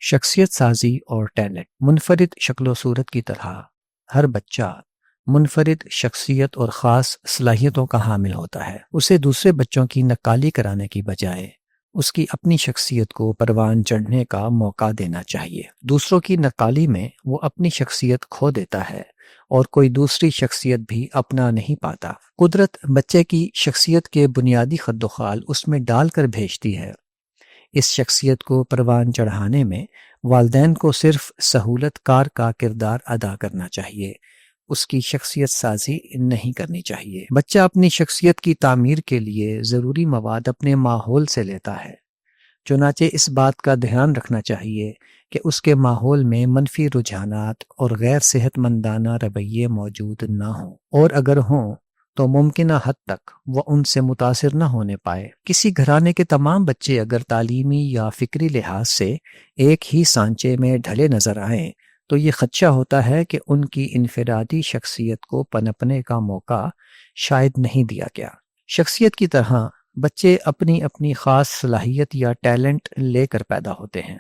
شخصیت سازی اور ٹیلنٹ منفرد شکل و صورت کی طرح ہر بچہ منفرد شخصیت اور خاص صلاحیتوں کا حامل ہوتا ہے۔ اسے دوسرے بچوں کی نقالی کرانے کی بجائے اس کی اپنی شخصیت کو پروان چڑھنے کا موقع دینا چاہیے۔ دوسروں کی نقالی میں وہ اپنی شخصیت کھو دیتا ہے اور کوئی دوسری شخصیت بھی اپنا نہیں پاتا۔ قدرت بچے کی شخصیت کے بنیادی خد و خال اس میں ڈال کر بھیجتی ہے۔ اس شخصیت کو پروان چڑھانے میں والدین کو صرف سہولت کار کا کردار ادا کرنا چاہیے، اس کی شخصیت سازی نہیں کرنی چاہیے۔ بچہ اپنی شخصیت کی تعمیر کے لیے ضروری مواد اپنے ماحول سے لیتا ہے، چنانچہ اس بات کا دھیان رکھنا چاہیے کہ اس کے ماحول میں منفی رجحانات اور غیر صحت مندانہ رویے موجود نہ ہوں، اور اگر ہوں تو ممکنہ حد تک وہ ان سے متاثر نہ ہونے پائے۔ کسی گھرانے کے تمام بچے اگر تعلیمی یا فکری لحاظ سے ایک ہی سانچے میں ڈھلے نظر آئیں تو یہ خدشہ ہوتا ہے کہ ان کی انفرادی شخصیت کو پنپنے کا موقع شاید نہیں دیا گیا۔ شخصیت کی طرح بچے اپنی اپنی خاص صلاحیت یا ٹیلنٹ لے کر پیدا ہوتے ہیں۔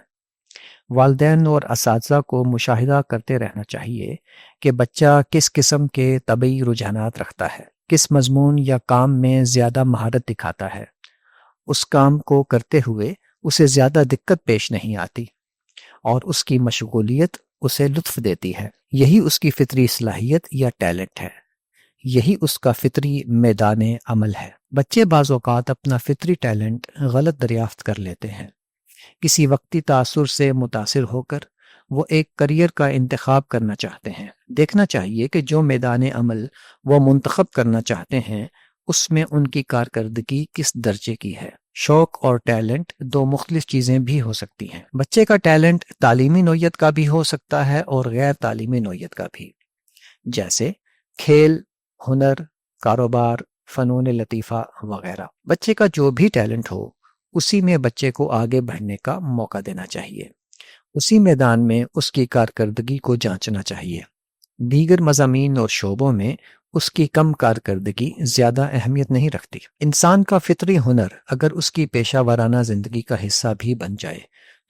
والدین اور اساتذہ کو مشاہدہ کرتے رہنا چاہیے کہ بچہ کس قسم کے طبعی رجحانات رکھتا ہے، کس مضمون یا کام میں زیادہ مہارت دکھاتا ہے۔ اس کام کو کرتے ہوئے اسے زیادہ دقت پیش نہیں آتی اور اس کی مشغولیت اسے لطف دیتی ہے۔ یہی اس کی فطری صلاحیت یا ٹیلنٹ ہے، یہی اس کا فطری میدان عمل ہے۔ بچے بعض اوقات اپنا فطری ٹیلنٹ غلط دریافت کر لیتے ہیں۔ کسی وقتی تاثر سے متاثر ہو کر وہ ایک کریئر کا انتخاب کرنا چاہتے ہیں۔ دیکھنا چاہیے کہ جو میدان عمل وہ منتخب کرنا چاہتے ہیں اس میں ان کی کارکردگی کس درجے کی ہے۔ شوق اور ٹیلنٹ دو مختلف چیزیں بھی ہو سکتی ہیں۔ بچے کا ٹیلنٹ تعلیمی نوعیت کا بھی ہو سکتا ہے اور غیر تعلیمی نوعیت کا بھی، جیسے کھیل، ہنر، کاروبار، فنون لطیفہ وغیرہ۔ بچے کا جو بھی ٹیلنٹ ہو اسی میں بچے کو آگے بڑھنے کا موقع دینا چاہیے، اسی میدان میں اس کی کارکردگی کو جانچنا چاہیے۔ دیگر مضامین اور شعبوں میں اس کی کم کارکردگی زیادہ اہمیت نہیں رکھتی۔ انسان کا فطری ہنر اگر اس کی پیشہ ورانہ زندگی کا حصہ بھی بن جائے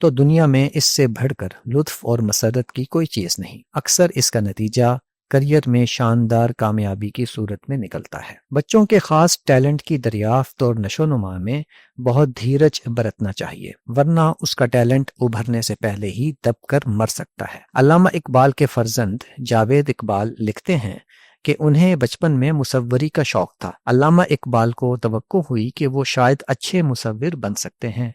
تو دنیا میں اس سے بڑھ کر لطف اور مسرت کی کوئی چیز نہیں۔ اکثر اس کا نتیجہ کریئر میں شاندار کامیابی کی صورت میں نکلتا ہے۔ بچوں کے خاص ٹیلنٹ کی دریافت اور نشو و نما میں بہت دھیرج برتنا چاہیے، ورنہ اس کا ٹیلنٹ ابھرنے سے پہلے ہی دب کر مر سکتا ہے۔ علامہ اقبال کے فرزند جاوید اقبال لکھتے ہیں کہ انہیں بچپن میں مصوری کا شوق تھا۔ علامہ اقبال کو توقع ہوئی کہ وہ شاید اچھے مصور بن سکتے ہیں۔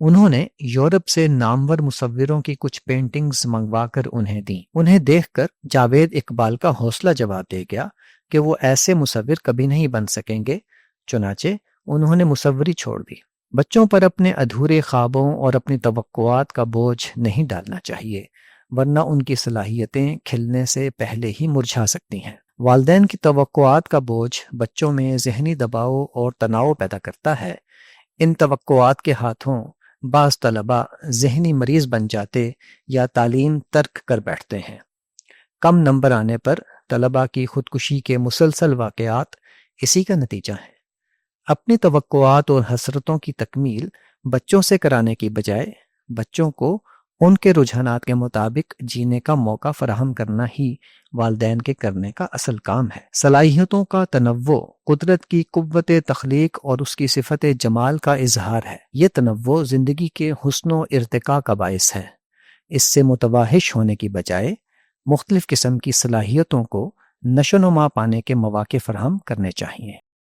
انہوں نے یورپ سے نامور مصوروں کی کچھ پینٹنگز منگوا کر انہیں دیں۔ انہیں دیکھ کر جاوید اقبال کا حوصلہ جواب دے گیا کہ وہ ایسے مصور کبھی نہیں بن سکیں گے، چنانچہ انہوں نے مصوری چھوڑ دی۔ بچوں پر اپنے ادھورے خوابوں اور اپنی توقعات کا بوجھ نہیں ڈالنا چاہیے، ورنہ ان کی صلاحیتیں کھلنے سے پہلے ہی مرجھا سکتی ہیں۔ والدین کی توقعات کا بوجھ بچوں میں ذہنی دباؤ اور تناؤ پیدا کرتا ہے۔ ان توقعات کے ہاتھوں بعض طلباء ذہنی مریض بن جاتے یا تعلیم ترک کر بیٹھتے ہیں۔ کم نمبر آنے پر طلباء کی خودکشی کے مسلسل واقعات اسی کا نتیجہ ہیں۔ اپنی توقعات اور حسرتوں کی تکمیل بچوں سے کرانے کی بجائے بچوں کو ان کے رجحانات کے مطابق جینے کا موقع فراہم کرنا ہی والدین کے کرنے کا اصل کام ہے۔ صلاحیتوں کا تنوع قدرت کی قوت تخلیق اور اس کی صفت جمال کا اظہار ہے۔ یہ تنوع زندگی کے حسن و ارتقاء کا باعث ہے۔ اس سے متوحش ہونے کی بجائے مختلف قسم کی صلاحیتوں کو نشو و نما پانے کے مواقع فراہم کرنے چاہیے۔